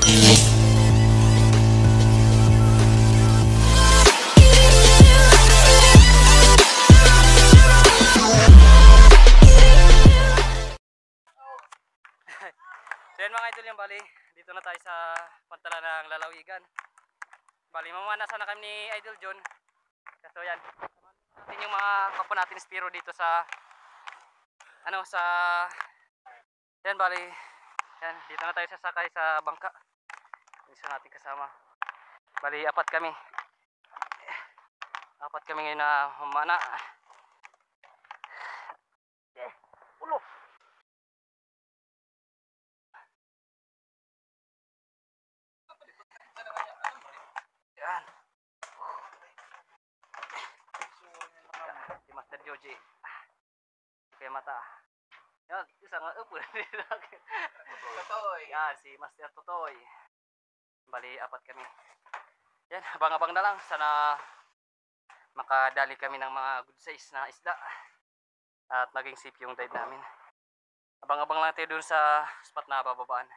So yan mga idol, yung bali, dito na tayo sa pantala ng lalawigan. Bali, mamana sana kami ni Idol John. Kaso yan, natin yung mga kapwa natin Spiro dito sa yan bali, yan, dito na tayo sasakay sa bangka. Isa natin kasama. Bali, apat kami ngayon na humana. Ulo. Yan. Si Master Joji. Kaya mata. Yan, isa nga upo. Totoy. Yan, si Master Totoy. Bali, apat kami. Yan, abang-abang na lang. Sana makadali kami ng mga good size na isda. At maging safe yung dive namin. Abang-abang lang tayo dun sa spot na bababaan.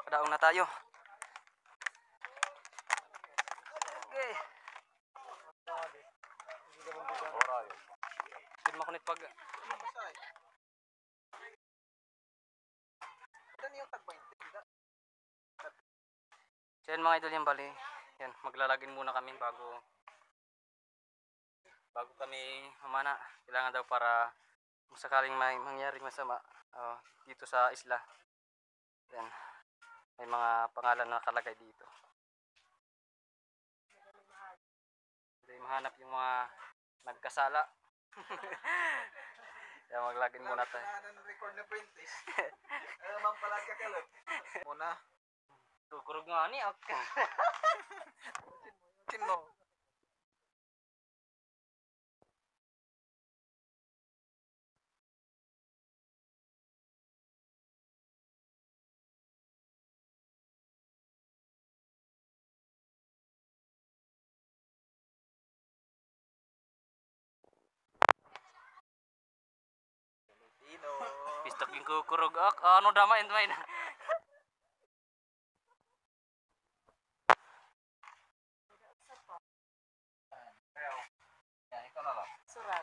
Padaong na tayo. Okay. Hindi makunit pag... So yan mga idol, yung bali. Yan, maglalagin muna kami bago kami humana. Kailangan daw para kung sakaling may mangyaring masama dito sa isla. Yan. May mga pangalan na nakalagay dito. Hindi mahanap yung mga nagkasala. Kaya maglagin muna tayo. Record na print is. Mang pala kakalot. Muna. Tukurog nga ni ak. Sino? Pistak yung kukurog ak. Ano damain main. Surat.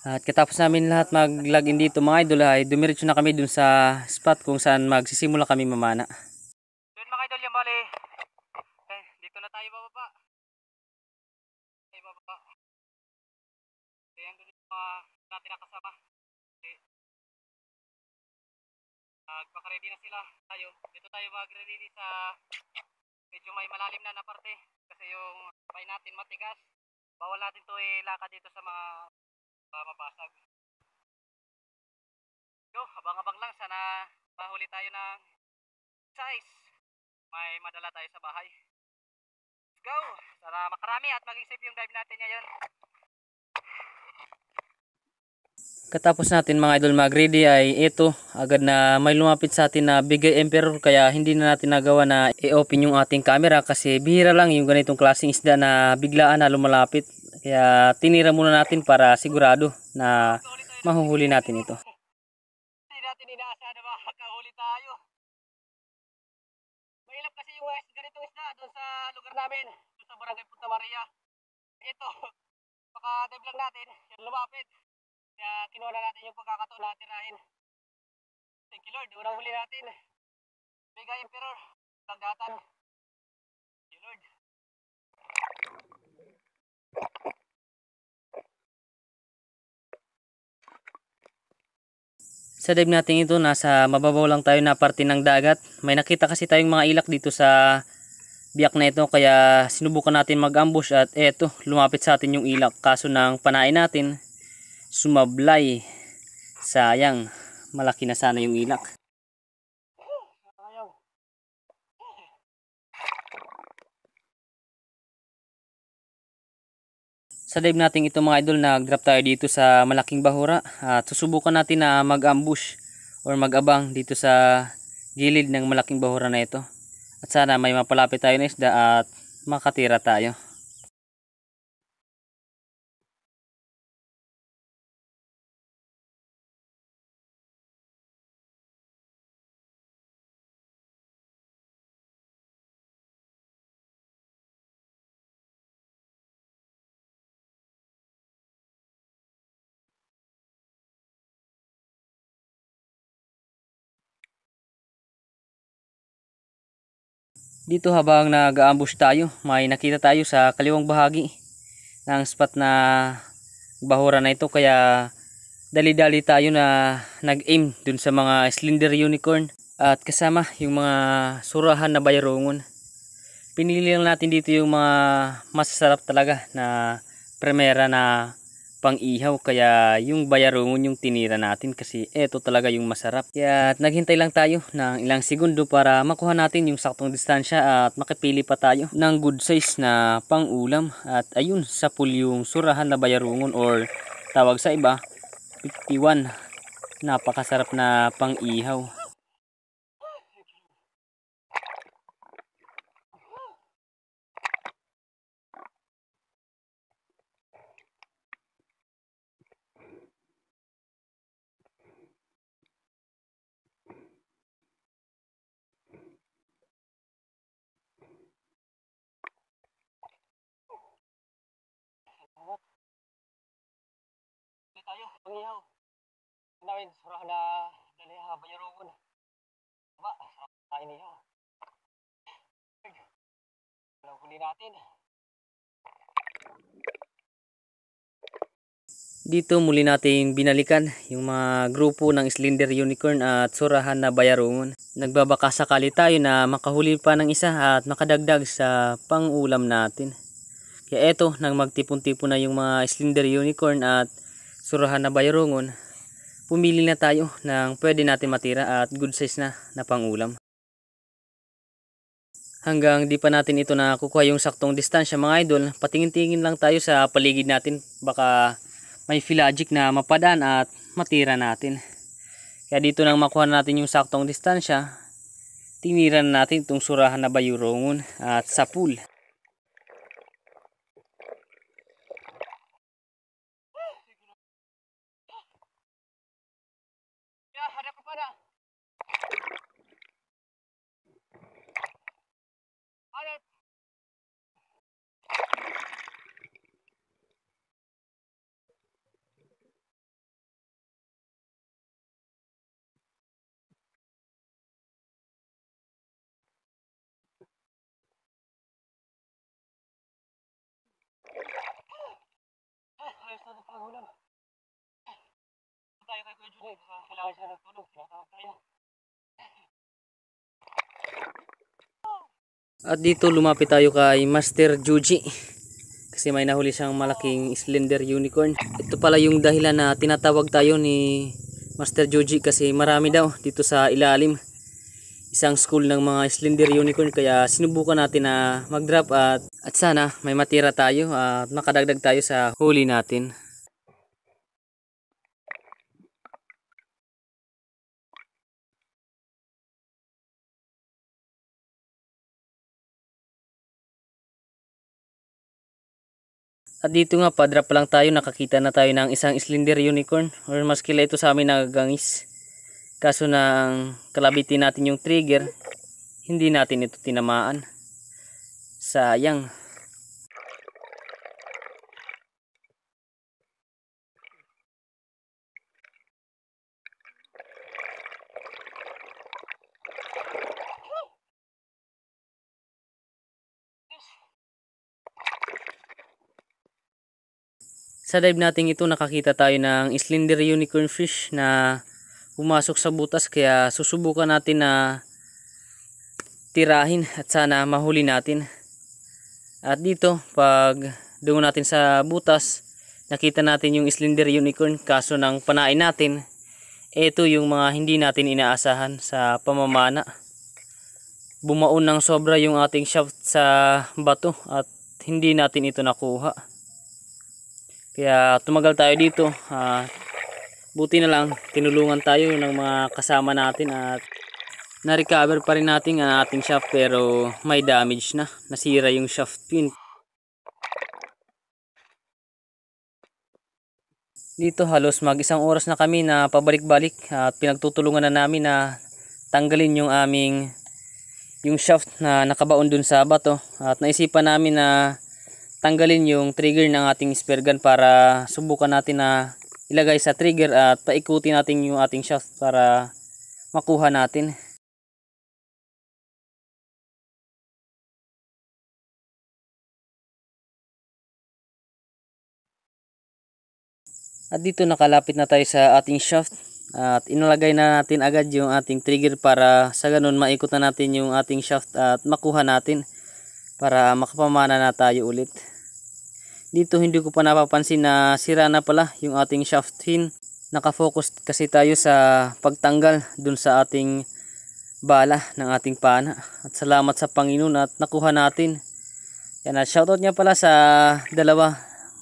At katapos namin lahat mag-login dito mga idol ay dumiretso na kami dun sa spot kung saan magsisimula kami mamana. Doon mga idol, yung bali. Okay, dito na tayo bababa. So yan doon yung mga natin nakasama. Okay. Magpaka-ready na sila tayo. Dito tayo mag-ready sa medyo may malalim na parte. Kasi yung pay natin matigas. Bawal natin to ilakad dito sa mga mabasag. So, abang-abang lang. Sana mahuli tayo ng size. May madala tayo sa bahay. Let's go! Sana makarami at maging safe yung dive natin ngayon. Katapos natin mga idol mag-ready ay ito. Agad na may lumapit sa atin na bigay emperor. Kaya hindi na natin nagawa na i-open yung ating camera. Kasi bihira lang yung ganitong klaseng isda na biglaan na lumalapit. Kaya tinira muna natin para sigurado na mahuhuli natin ito. Hindi natin inaasa na makakahuli tayo. Mahilap kasi yung ganitong isda doon sa lugar namin. Doon sa Barangay Punta Maria. Ito, baka-dive lang natin. Yan lumapit. Kaya kinuha na natin yung pagkakataon na tirahin. Thank you Lord, unang huli natin. Mega Emperor, tandatan. Thank you Lord. Sa dive natin ito, nasa mababaw lang tayo na parte ng dagat. May nakita kasi tayong mga ilak dito sa biyak na ito. Kaya sinubukan natin mag-ambush at eto, lumapit sa atin yung ilak. Kaso ng panain natin, sumablay. Sayang, malaki na sana yung ilak. Sa dive natin ito mga idol, nag-drop tayo dito sa malaking bahura at susubukan natin na mag-ambush or mag-abang dito sa gilid ng malaking bahura na ito. At sana may mapalapit tayo na isda at makatira tayo. Dito habang nag-ambush tayo, may nakita tayo sa kaliwang bahagi ng spot na bahura na ito, kaya dali-dali tayo na nag-aim dun sa mga slender unicorn at kasama yung mga surahan na bayarungon. Pinili lang natin dito yung mga masasarap talaga na primera na pang-ihaw, kaya yung bayarungon yung tinira natin kasi eto talaga yung masarap. Kaya naghintay lang tayo ng ilang segundo para makuha natin yung saktong distansya at makipili pa tayo ng good size na pang-ulam. At ayun, sa pool yung surahan na bayarungon or tawag sa iba 51. Napakasarap na pang-ihaw. Tayo, pang-ihaw. Nawin, surahan na daliha bayarungon. Ba, kain niyo. Huli natin. Dito muli natin binalikan yung mga grupo ng slender unicorn at surahan na bayarungon. Nagbabaka sakali tayo na makahuli pa ng isa at makadagdag sa pang-ulam natin. Kaya eto, nang magtipon-tipon na yung mga slender unicorn at surahan na bayarungon, pumili na tayo ng pwede natin matira at good size na pang-ulam. Hanggang di pa natin ito nakukuha yung saktong distansya mga idol, patingin-tingin lang tayo sa paligid natin, baka may pelagic na mapadaan at matira natin. Kaya dito nang makuha natin yung saktong distansya, tinira na natin itong surahan na bayarungon at sa pool. Ada apa pada? Ada. Ayos na pangulam. Tayo kay Kuya Jude, kailangan siya ng tulong. Tinatawag tayo. At dito lumapit tayo kay Master Juji kasi may nahuli siyang malaking slender unicorn. Ito pala yung dahilan na tinatawag tayo ni Master Juji kasi marami daw dito sa ilalim. Isang school ng mga slender unicorn, kaya sinubukan natin na mag-drop at sana may matira tayo at makadagdag tayo sa huli natin. At dito nga, pa-drop pa lang tayo, nakakita na tayo ng isang slender unicorn, or mas kila ito sa amin nagagangis. Kaso nang kalabitin natin yung trigger, hindi natin ito tinamaan. Sayang. Sa dive natin ito, nakakita tayo ng slender unicorn fish na pumasok sa butas, kaya susubukan natin na tirahin at sana mahuli natin. At dito, pag dungo natin sa butas, nakita natin yung slender unicorn, kaso ng panain natin, ito yung mga hindi natin inaasahan sa pamamana. Bumaon ng sobra yung ating shaft sa bato at hindi natin ito nakuha. Kaya tumagal tayo dito. Buti na lang tinulungan tayo ng mga kasama natin at na-recover pa rin natin ang ating shaft, pero may damage na. Nasira yung shaft pin. Dito halos mag-isang oras na kami na pabalik-balik at pinagtutulungan na namin na tanggalin yung shaft na nakabaon dun sa bato, at naisipan namin na tanggalin yung trigger ng ating spare gun para subukan natin na ilagay sa trigger at paikutin natin yung ating shaft para makuha natin. At dito nakalapit na tayo sa ating shaft at inalagay na natin agad yung ating trigger para sa ganun maikot na natin yung ating shaft at makuha natin para makapamana na tayo ulit. Dito hindi ko pa napapansin na sira na pala yung ating shaft pin. Nakafocus kasi tayo sa pagtanggal dun sa ating bala ng ating pana. At salamat sa Panginoon at nakuha natin. Yan, at shoutout niya pala sa dalawa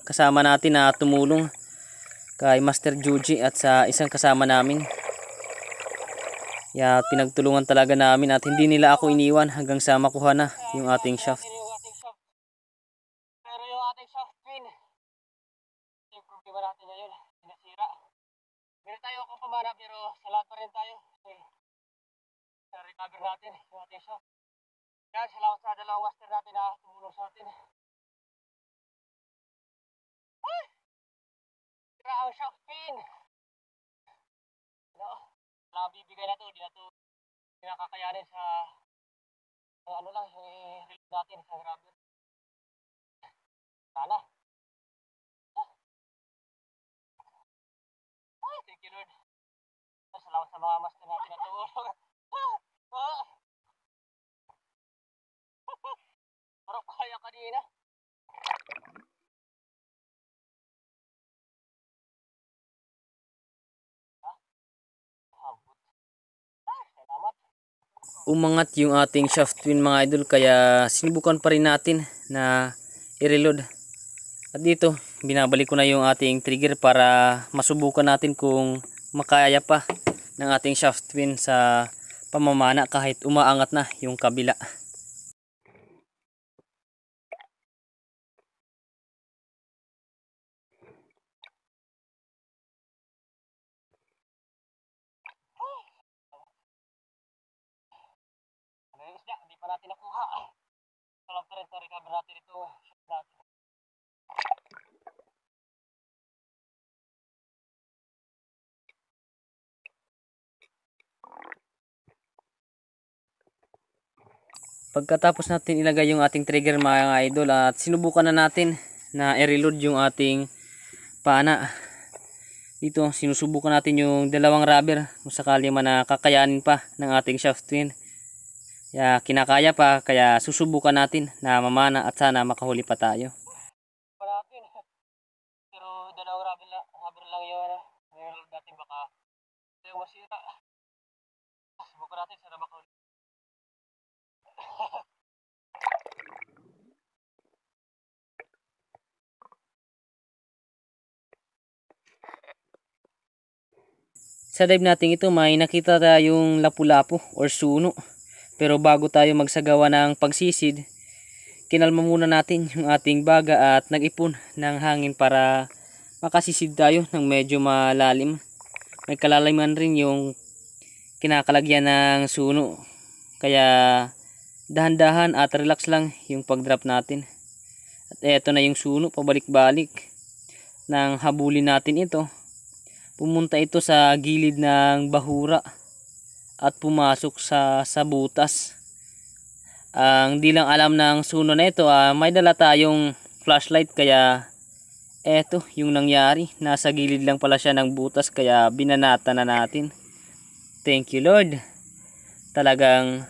kasama natin na tumulong, kay Master Juji at sa isang kasama namin. Ya, pinagtulungan talaga namin at hindi nila ako iniwan hanggang sa makuha na yung ating shaft. Pero yung ating shaft pin, yung problema natin ngayon, sinasira. Meron tayo akong pamana pero salat pa rin tayo. Recover natin yung ating shaft. Yan, salamat sa dalawang master natin na tumulong sa atin. Ang shaft pin. Wala bibigay na to, hindi na to nakakayanin sa ano lang, i-reload natin sa grabber. Sana. Thank you Lord. Salamat sa mga master natin na tumulong. Parang kaya kanina. Umangat yung ating shaft pin mga idol, kaya sinubukan pa rin natin na i-reload. At dito binabalik ko na yung ating trigger para masubukan natin kung makaya pa ng ating shaft pin sa pamamana kahit umaangat na yung kabila. Hindi pa natin nakuha. Salam pa rin sa recover natin ito. Pagkatapos natin ilagay yung ating trigger mga idol at sinubukan na natin na i-reload yung ating pana. Dito sinusubukan natin yung dalawang rubber kung sakali man na kakayanin pa ng ating shaft pin. Kaya kinakaya pa, kaya susubukan natin na mamana at sana makahuli pa tayo. Pero dalawang rubber lang yung i-reload natin, baka ito yung masira. Subukan natin sana makahuli. Sa dive natin ito may nakita tayong lapu-lapu or suno. Pero bago tayo magsagawa ng pagsisid, kinalma muna natin yung ating baga at nag-ipon ng hangin para makasisid tayo ng medyo malalim. May kalaliman rin yung kinakalagyan ng suno. Kaya dahan-dahan at relax lang yung pag-drop natin. At eto na yung suno, pabalik-balik. Nang habulin natin ito, pumunta ito sa gilid ng bahura at pumasok sa butas. Ang di lang alam ng suno na ito, may dala tayong flashlight, kaya eto yung nangyari. Nasa gilid lang pala siya ng butas, kaya binanata na natin. Thank you Lord. Talagang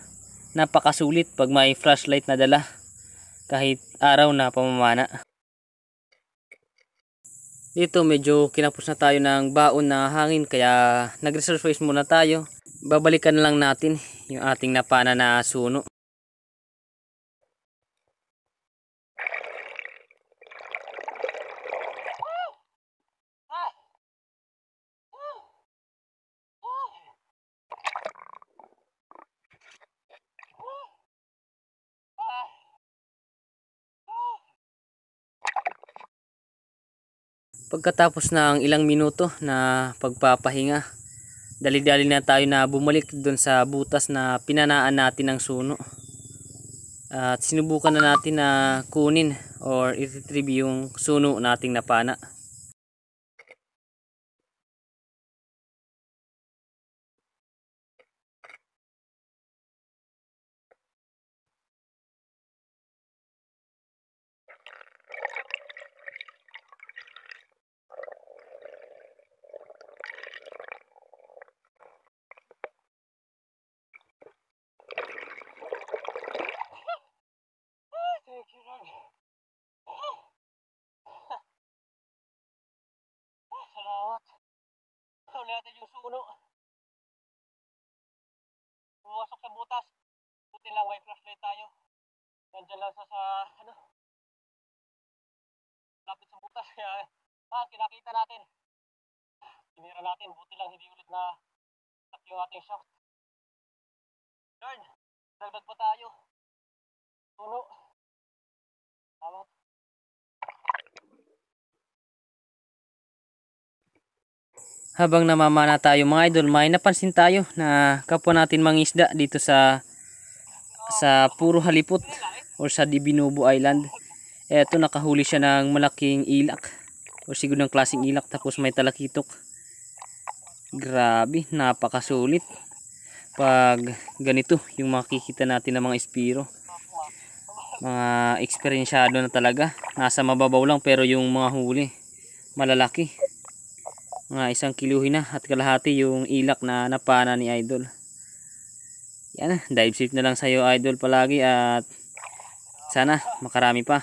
napakasulit pag may flashlight na dala kahit araw na pamamana. Dito medyo kinapos na tayo ng baon na hangin, kaya nag-resurface muna tayo. Babalikan na lang natin yung ating napana na suno. Pagkatapos ng ilang minuto na pagpapahinga, dali-dali na tayo na bumalik doon sa butas na pinanaan natin ng suno. At sinubukan na natin na kunin or i-retrieve yung suno nating napana. Thank you, Lord. Salamat. Huli natin yung suno. Pumasok sa butas. Buti lang may flashlight tayo. Nandyan lang sa lapit sa butas. Kaya, kinakita natin. Tinira natin. Buti lang hindi ulit na stuck yung ating shaft. Lord, dagdag pa tayo. Suno. Salamat. Habang namamana tayo mga idol, may napansin tayo na kapwa natin mangisda dito sa puro halipot or sa Dibinubo Island. Eto, nakahuli siya ng malaking ilak o siguro ng klaseng ilak, tapos may talakitok. Grabe, napakasulit pag ganito yung makikita natin ng mga espiro. Mga eksperyensyado na talaga, nasa mababaw lang, pero yung mga huli malalaki. Mga 1 kiluhin na at kalahati yung ilak na napana ni Idol. Yan, dive safe na lang sa'yo Idol palagi, at sana makarami pa.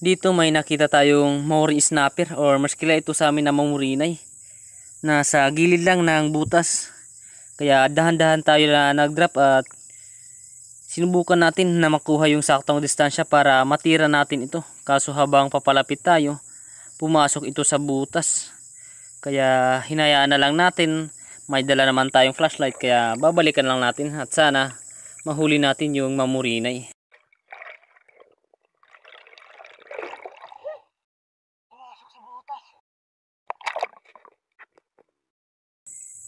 Dito may nakita tayong Maori snapper, or mas kilala ito sa amin na mamurinay. Nasa gilid lang ng butas. Kaya dahan-dahan tayo na nag-drop at sinubukan natin na makuha yung saktong distansya para matira natin ito. Kaso habang papalapit tayo, pumasok ito sa butas. Kaya hinayaan na lang natin. May dala naman tayong flashlight, kaya babalikan lang natin at sana mahuli natin yung mamurinay. Pumasok sa butas.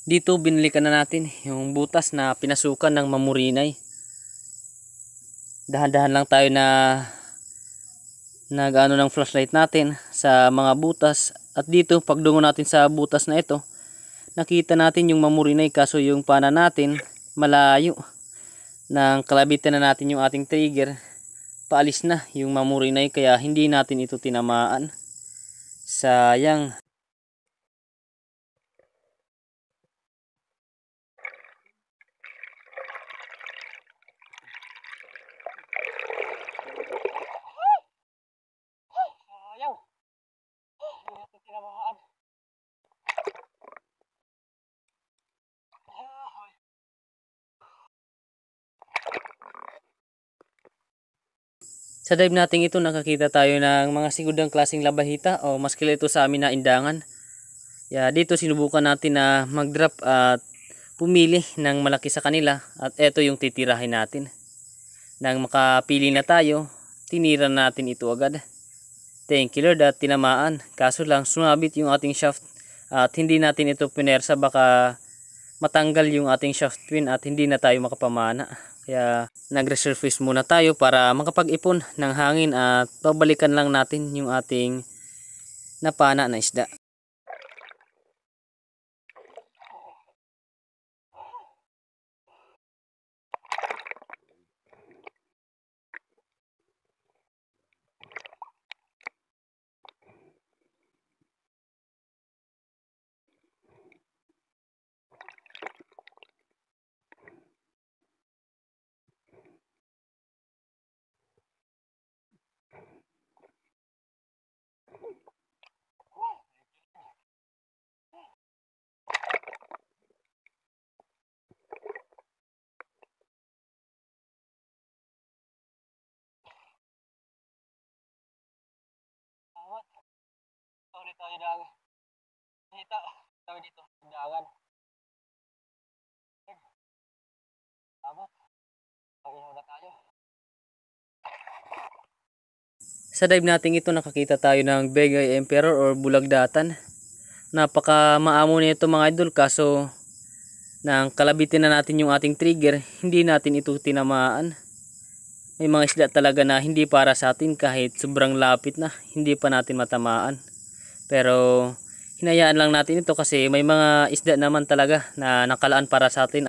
Dito binalikan na natin yung butas na pinasukan ng mamurinay. Dahan-dahan lang tayo na nag-ano ng flashlight natin sa mga butas, at dito pagdungo natin sa butas na ito, nakita natin yung mamurinay, kaso yung pana natin malayo. Nang kalabitan na natin yung ating trigger, paalis na yung mamurinay, kaya hindi natin ito tinamaan. Sayang. Sayang. Hindi natin tinamaan. Sa dive natin ito, nakakita tayo ng mga sigudang klaseng labahita, o mas kilala ito sa amin na indangan. Dito sinubukan natin na mag-drop at pumili ng malaki sa kanila, at ito yung titirahin natin. Nang makapili na tayo, tinira natin ito agad. Thank you Lord at tinamaan. Kaso lang sumabit yung ating shaft at hindi natin ito pinersa, baka matanggal yung ating shaft pin at hindi na tayo makapamana. Kaya nag-resurface muna tayo para makapag-ipon ng hangin at babalikan lang natin yung ating napana na isda. Ulit tayo ng hita. Tawag dito, undangan. Salamat. Pag-ihaw na tayo. Sa dive natin ito nakakita tayo ng Begay Emperor or bulagdatan. Napaka maamo nito mga idol, kaso nang kalabitin na natin yung ating trigger, hindi natin ito tinamaan. May mga isda talaga na hindi para sa atin kahit sobrang lapit na, hindi pa natin matamaan. Pero hinayaan lang natin ito kasi may mga isda naman talaga na nakalaan para sa atin.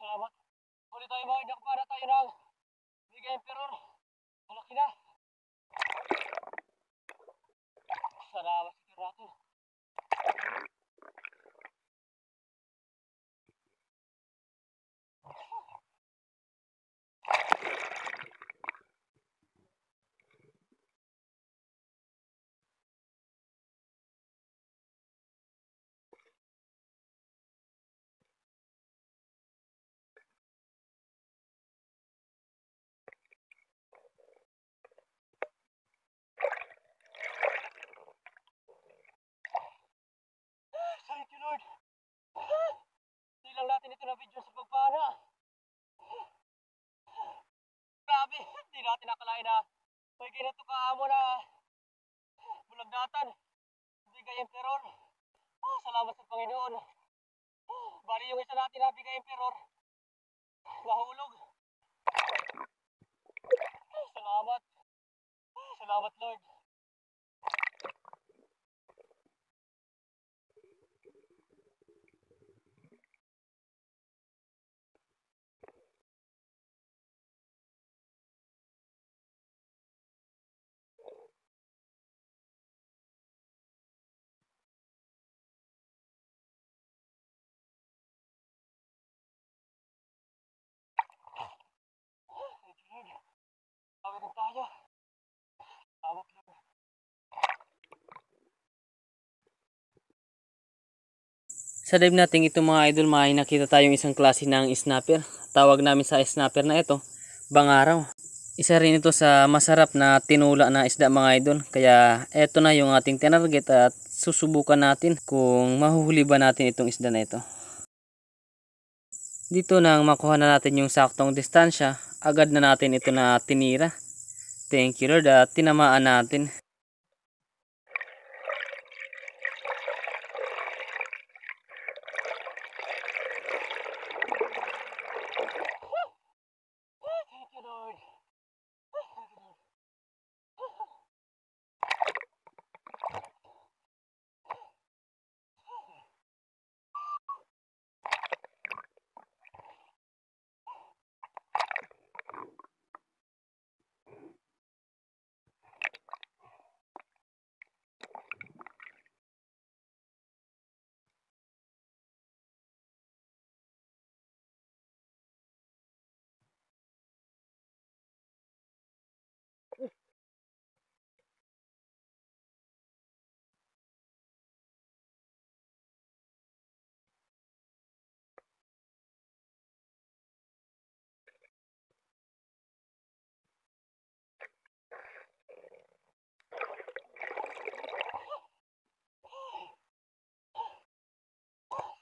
Salamat. Huli tayo mga idol, para tayo ng Begay Emperor. Malaki na. Salamat sa natin. Thank you, Lord. Hindi lang natin ito na video sa pagpana. Grabe, hindi natin nakalain na may ganito kaamo na bulagdatan. Begay Emperor. Salamat sa Panginoon. Bali yung isa natin na Begay Emperor, nahulog. Salamat. Salamat, Lord. Thank you, Lord. Tawid na tayo. Salamat, Lord. Sa dive natin ito mga idol, may nakita tayong isang klase ng snapper. Tawag namin sa snapper na ito, bangaraw. Isa rin ito sa masarap na tinula na isda mga idol. Kaya ito na yung ating tinarget at susubukan natin kung mahuhuli ba natin itong isda na ito. Dito nang makuha na natin yung saktong distansya, agad na natin ito na tinira. Thank you, Lord, at tinamaan natin. Thank you, Lord.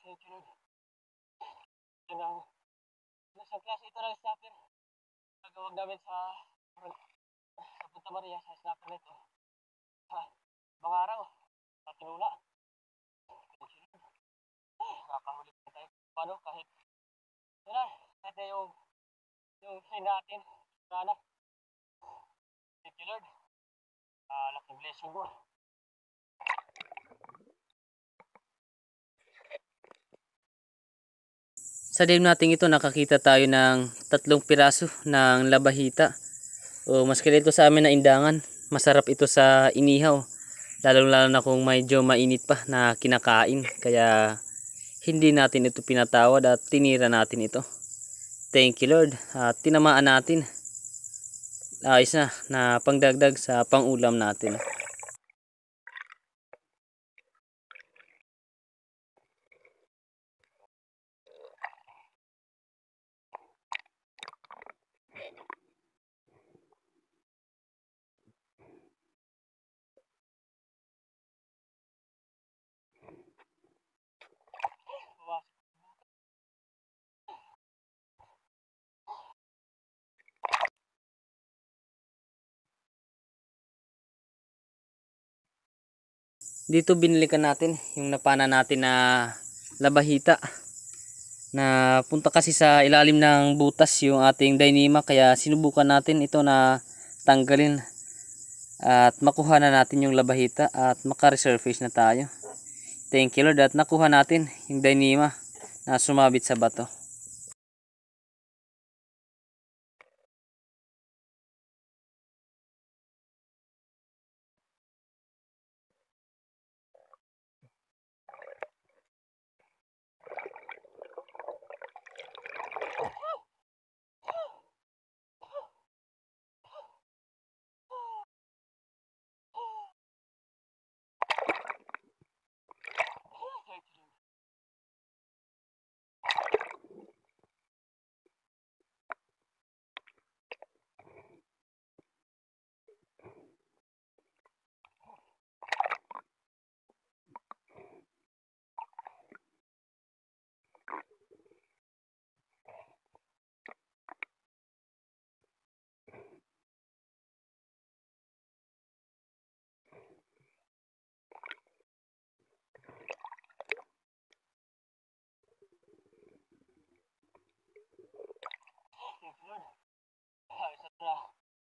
Thank you, Lord. Yan ang isang klase ito ng snapper. Nagawag namin sa Punta Maria sa snapper na ito. Mga araw, sa tinula. Nakakahuli pa tayo. Paano? Kahit yun na, kahit na yung sin natin. Sana. Thank you, Lord. Laking blessing mo. Sa dive natin ito nakakita tayo ng 3 piraso ng labahita. O mas kilala ito sa amin na indangan. Masarap ito sa inihaw. Lalo na kung medyo mainit pa na kinakain. Kaya hindi natin ito pinatawad at tinira natin ito. Thank you, Lord. At tinamaan natin. Ayos na pangdagdag sa pangulam natin. Dito binilikan natin yung napana natin na labahita. Na punta kasi sa ilalim ng butas yung ating Dyneema, kaya sinubukan natin ito na tanggalin at makuha na natin yung labahita at maka-resurface na tayo. Thank you Lord at nakuha natin yung Dyneema na sumabit sa bato.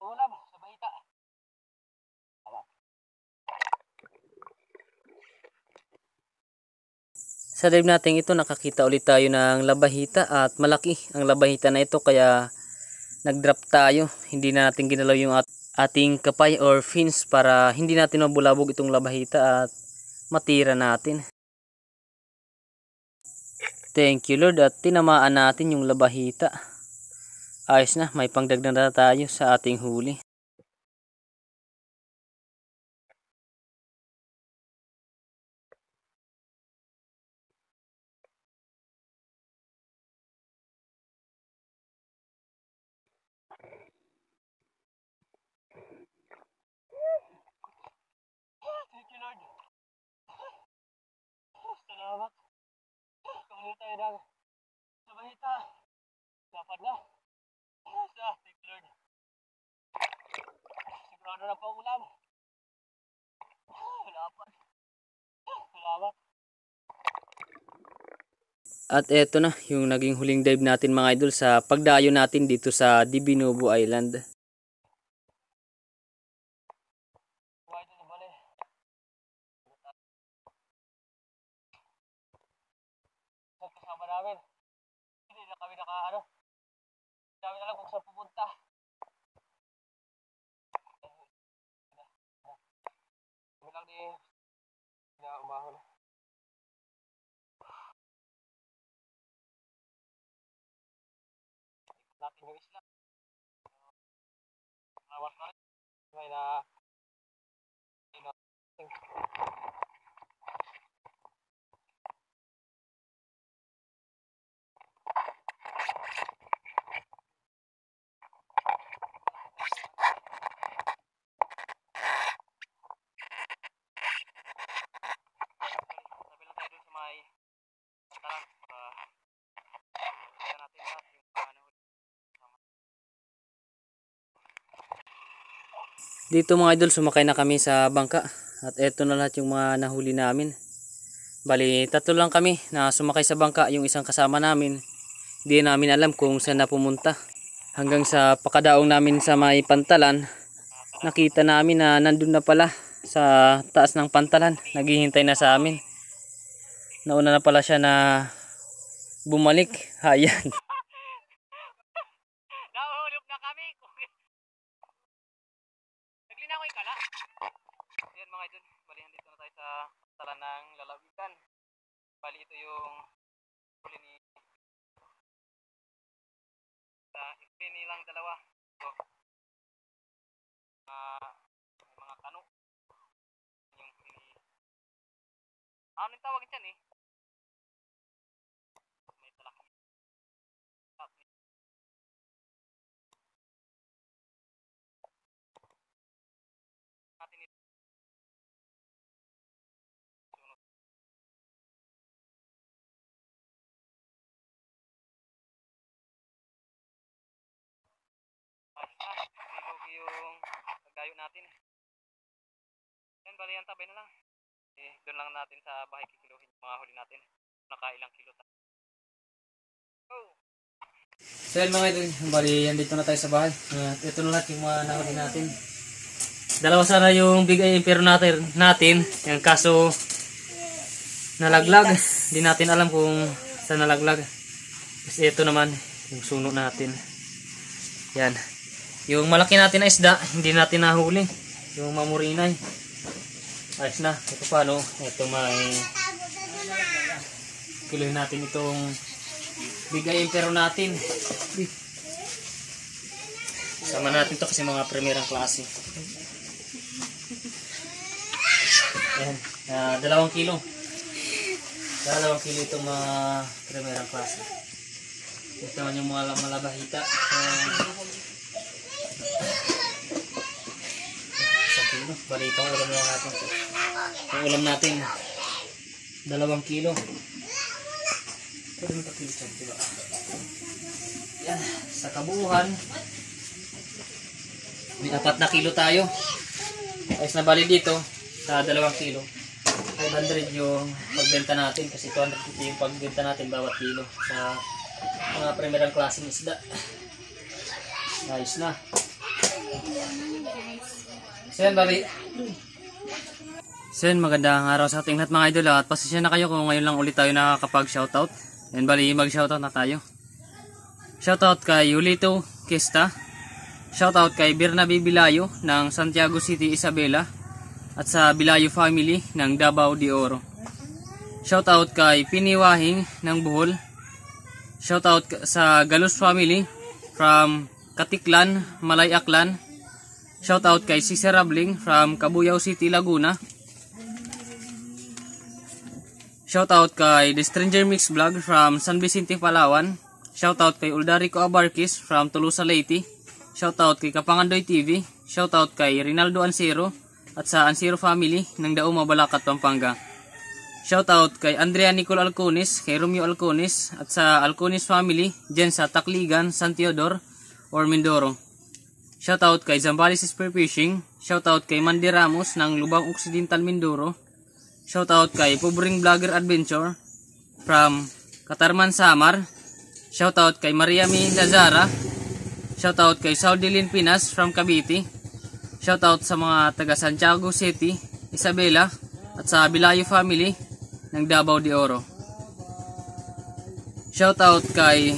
Ulam sa bahita. Sa dive natin ito nakakita ulit tayo ng labahita at malaki ang labahita na ito, kaya nag-drop tayo. Hindi na natin ginalaw yung ating kapay or fins para hindi natin mabulabog itong labahita at matira natin. Thank you Lord at tinamaan natin yung labahita. Ayos na, may pangdagdag na tayo sa ating huli. Thank you Lord. Salamat. Kunin tayo ng labahita. Dapat na. Thank you Lord. Sigurado na pa ulam. Dapat. Salamat. At eto na yung naging huling dive natin mga idol sa pagdayo natin dito sa Divinovo Island. Kasama namin. Hindi na kami nakaano. Hindi namin alam kung saan pupunta. Kami lang din. Hindi na umahon. Natin yung isla. Nawat na rin. May na dito mga idol, sumakay na kami sa bangka at eto na lahat yung mga nahuli namin. Bali, tatlo lang kami na sumakay sa bangka. Yung isang kasama namin, hindi namin alam kung saan na pumunta. Hanggang sa pakadaong namin sa may pantalan, nakita namin na nandun na pala sa taas ng pantalan. Naghihintay na sa amin. Nauna na pala siya na bumalik. Ayan. Nahulog na kami. Naglinaw yung kala. Ayan mga idol, bali dito na tayo sa pantalan ng lalawigan. Bali ito yung huli ni nilang dalawa. So, mga kano. Yung ano yung tawag dyan eh? May talaki. Natin ito. Nilog yung pagdayo natin. Yan, bali yan, tabay na lang. Doon lang natin sa bahay kikiluhin yung mga huli natin. Nakailang kilo tayo. Oh. So yan mga idol, bali dito na tayo sa bahay. Ito na lahat yung mga nahuli natin. Dalawa sana yung bigay pero natin yung kaso nalaglag. Hindi natin alam kung saan nalaglag. Kasi ito naman yung suno natin. Yan. Yung malaki natin na isda, hindi natin nahuli. Yung mamurinay. Ayos na. Ito paano? Ito may kiluhin natin itong bigay pero natin. Sama natin to kasi mga primerang klase. Ayan, 2 kilo. 2 kilo itong mga primerang klase. Ito naman yung mga malabahita. 1 kilo. Bali itong ulam lang natin. Yung ulam natin, 2 kilo. Pwede mo kilo siya, diba? Yan, sa kabuuhan, may 4 na kilo tayo. Ayos na bali dito, sa 2 kilo. 500 yung pagbenta natin kasi 250 yung pagbenta natin bawat kilo sa mga primerang klaseng isda. Ayos na. So yan bali. So yan, magandang araw sa ating lahat mga idol at pasensya na kayo kung ngayon lang ulit tayo nakakapag-shoutout. Yan bali mag-shoutout na tayo. Shoutout kay Yulito Kesta. Shoutout kay Bernabe Bilayo ng Santiago City, Isabela. At sa Bilayo family ng Davao de Oro. Shoutout kay Piniwahing ng Bohol. Shoutout sa Galus family from Katiklan, Malayaklan. Shoutout kay Cesar Rabling from Cabuyao City, Laguna. Shoutout kay The Stranger Mix Vlog from San Vicente, Palawan. Shoutout kay Uldarico Abarquis from Tolosa, Leyte. Shoutout kay Kapangandoy TV. Shoutout kay Rinaldo Ansero at sa Ansero family ng Dauma, Balacat, Pampanga. Shoutout kay Andrea Nicole Alconis, kay Romeo Alconis at sa Alconis family dyan sa Tacligan, San Teodoro or Mindoro. Shoutout kay Zambales Spearfishing. Shoutout kay Mandy Ramos ng Lubang Occidental, Mindoro. Shoutout kay Pobring Vlogger Adventure from Katarman, Samar. Shoutout kay Maria Min Lazara. Shoutout kay Saudilin Pinas from Cavite. Shoutout sa mga taga Santiago City, Isabela at sa Bilayo family ng Davao de Oro. Shoutout kay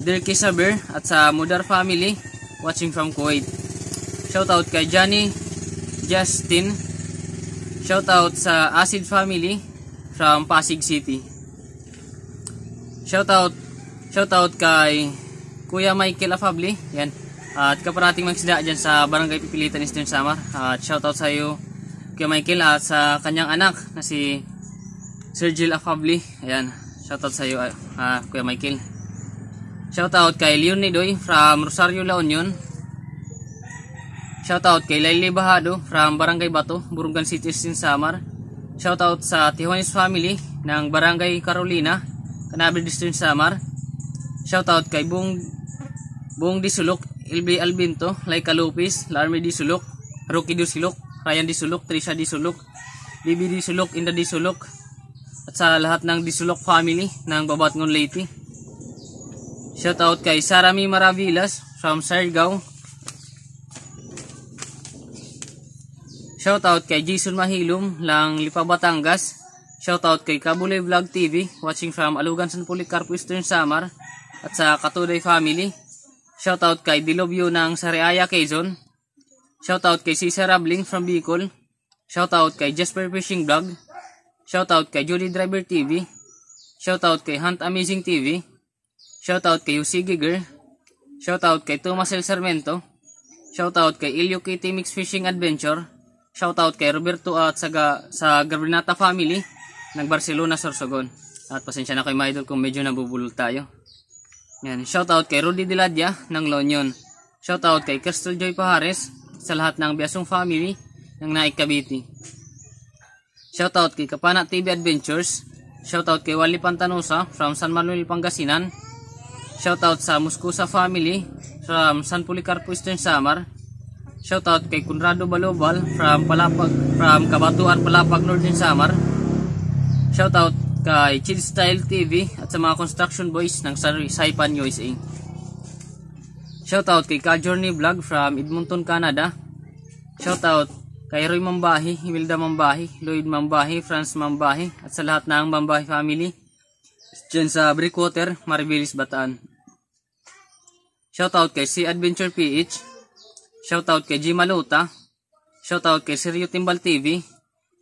Dirky Saber at sa Mudar family watching from Kuwait. Shoutout kay Johnny Justin. Shoutout sa Acid family from Pasig City. Shoutout kay Kuya Michael Afabli. Yan. At kaparating magsida dyan sa Barangay Pipilitan, Eastern Samar. At shoutout sa iyo Kuya Michael at sa kanyang anak na si Sir Jill Afabli. Ayan. Shoutout sa iyo Kuya Michael. Shoutout kay Leonidoy from Rosario, La Union. Shoutout kay Laili Bahado from Barangay Bato, Burungan City, Eastern Samar. Shoutout sa Tijuanes family ng Barangay Carolina, Canaber, Eastern Samar. Shoutout kay Buong Disulok, LB Albinto, Laika Lopez, Larmy Disulok, Rocky Disulok, Ryan Disulok, Trisha Disulok, Bibi Disulok, Inda Disulok, at sa lahat ng Disulok family ng Babatngon, Leyte. Shoutout kay Sarami Maravillas from Siargao. Shoutout kay Jason Mahilom ng Lipa, Batangas. Shoutout kay Kabulay Vlog TV watching from Alugan, San Policarpo, Eastern Samar at sa Katuday family. Shoutout kay Dilobio ng Sariaya, Quezon. Shoutout kay Cesar Rabling from Bicol. Shoutout kay Jasper Fishing Vlog. Shoutout kay Judy Driver TV. Shoutout kay Hunt Amazing TV. Shoutout kay Yusi Giger. Shoutout kay Tomas El Sarmento. Shoutout kay Ilyo Kitty Mix Fishing Adventure. Shoutout kay Roberto at sa Garbinata family ng Barcelona, Sorsogon. At pasensya na kay mga idol kung medyo nabubulol tayo. Yan. Shoutout kay Rudy Diladia ng La Union. Shoutout kay Crystal Joy Pahares sa lahat ng Biasong family ng Naik, Cavite. Shoutout kay Kapana TV Adventures. Shoutout kay Wally Pantanosa from San Manuel, Pangasinan. Shoutout sa Muscusa family from San Policarpo, Eastern Samar. Shoutout kay Conrado Balobal from Cabatuan, Palapag, Northern Samar. Shoutout kay Chill Style TV at sa mga construction boys ng Saipan, USA. Shoutout kay Ka-Journey Vlog from Edmonton, Canada. Shoutout kay Roy Mambahi, Imelda Mambahi, Lloyd Mambahi, Franz Mambahi at sa lahat ng Mambahi family dyan sa Breakwater, Maribelis, Bataan. Shoutout kay Si Adventure PH. Shoutout kay G Maluta. Shoutout kay Sergio Timbal TV.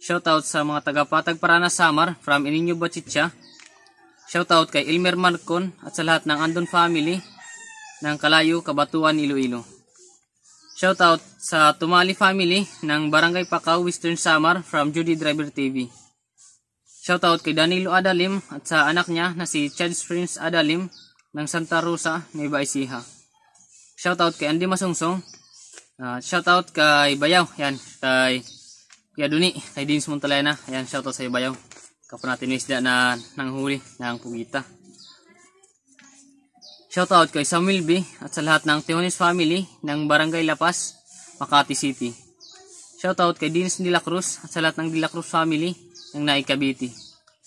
Shoutout sa mga taga-Patag Paranas Samar from Ininyo Bachitcha. Shoutout kay Elmer Marcon at sa lahat ng Andon family ng Kalayo, Cabatuan, Iloilo. Shoutout sa Tumali family ng Barangay Pacao, Western Samar from Judy Driver TV. Shoutout kay Danilo Adalim at sa anak niya na si Chad Prince Adalim ng Santa Rosa, Nueva Ecija. Shoutout kay Andy Masungsong. Shoutout kay Bayaw, yan, kay Kuya Duni, kay Dins Montalena, yan, shoutout sa Bayaw. Kapag natin isda na nanghuli ng pugita. Shoutout kay Samuel B at sa lahat ng Teones family ng Barangay Lapas, Makati City. Shoutout kay Dins De La Cruz at sa lahat ng De La Cruz family ng Naik Cavite.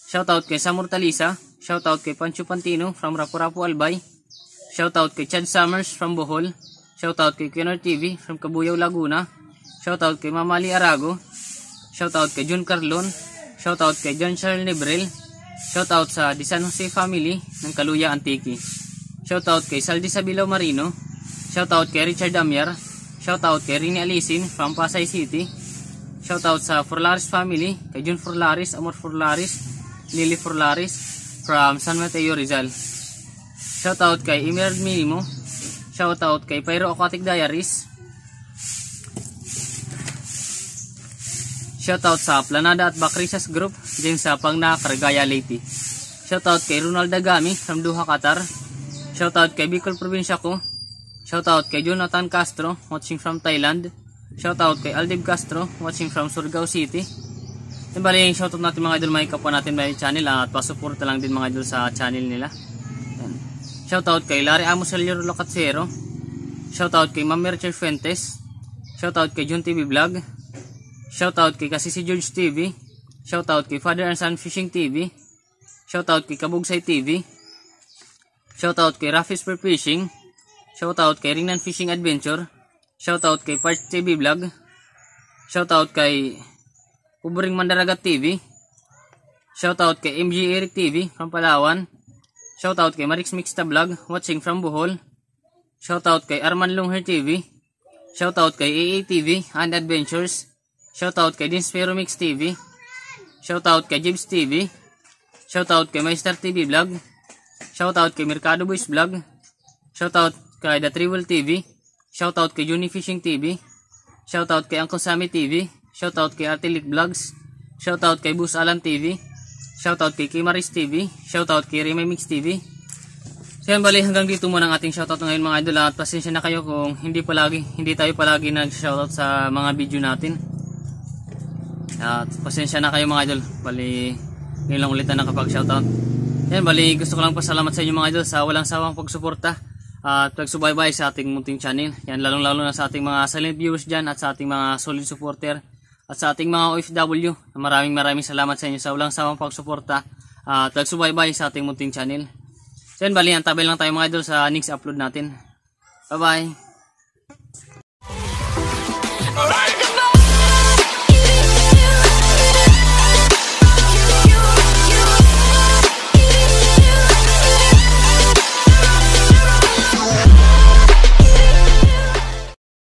Shoutout kay Samur Talisa. Shoutout kay Pancho Pantino from Rapu-Rapu, Albay. Shoutout kay Chad Summers from Bohol. Shoutout kay Kenor TV from Cabuyao, Laguna. Shoutout kay Mamali Arago. Shoutout kay Jun Carlon. Shoutout kay John Charles Nebrel. Shoutout sa Di San Jose family ng Kaluya, Antique. Shoutout kay Saldi Sabilaw Marino. Shoutout kay Richard Amiar. Shoutout kay Rini Alisin from Pasay City. Shoutout sa Forlaris family, kay Jun Forlaris, Amor Forlaris, Lily Forlaris from San Mateo, Rizal. Shoutout kay Emerald Minimo. Shoutout kay Pyro Aquatic Diaries. Shoutout sa Planada at Bakrisas Group din sa Pangna, Cargaya, Leyte. Shoutout kay Ronald Dagami from Doha, Qatar. Shoutout kay Bicol Provincia ko. Shoutout kay Jonathan Castro watching from Thailand. Shoutout kay Aldib Castro watching from Surigao City. Yung bali, shoutout natin mga idol, may kapwa natin may channel at pasuporta lang din mga idol sa channel nila. Shoutout kay Larry Amos Eliero Locatsero. Shoutout kay Ma'am Mercher Fuentes. Shoutout kay Jun TV Vlog. Shoutout kay Kasisi George TV. Shoutout kay Father and Son Fishing TV. Shoutout kay Kabugsay TV. Shoutout kay Raffis for Fishing. Shoutout kay Ringnan Fishing Adventure. Shoutout kay Parch TV Vlog. Shoutout kay Ubring Mandaragat TV. Shoutout kay MG Eric TV from Palawan. Shoutout kay Marix Mixta Vlog watching from Bohol. Shoutout kay Arman Lungher TV. Shoutout kay AA TV and Adventures. Shoutout kay Dinspero Mix TV. Shoutout kay Jibs TV. Shoutout kay Master TV Vlog. Shoutout kay Mercado Boys Vlog. Shoutout kay The Triwell TV. Shoutout kay Juni Fishing TV. Shoutout kay Uncle Sammy TV. Shoutout kay Artilic Vlogs. Shoutout kay Bus Alan TV. Shoutout kay Kimaris TV. Shoutout kay Remay Mix TV. So yan bali, hanggang dito muna ang ating shoutout ngayon mga idol. At pasensya na kayo kung hindi tayo palagi nag-shoutout sa mga video natin. At pasensya na kayo mga idol. Bali, ngayon lang ulit na nakapag-shoutout. Yan bali, gusto ko lang pasalamat sa inyo mga idol sa walang sawang pagsuporta at pagsubaybay sa ating munting channel. Yan, lalong-lalo na sa ating mga silent viewers dyan at sa ating mga solid supporter. At sa ating mga OFW, maraming salamat sa inyo sa walang sawang pagsuporta at pagsubaybay sa ating munting channel. So yan, bali, antabay lang tayo mga idol sa next upload natin. Bye bye!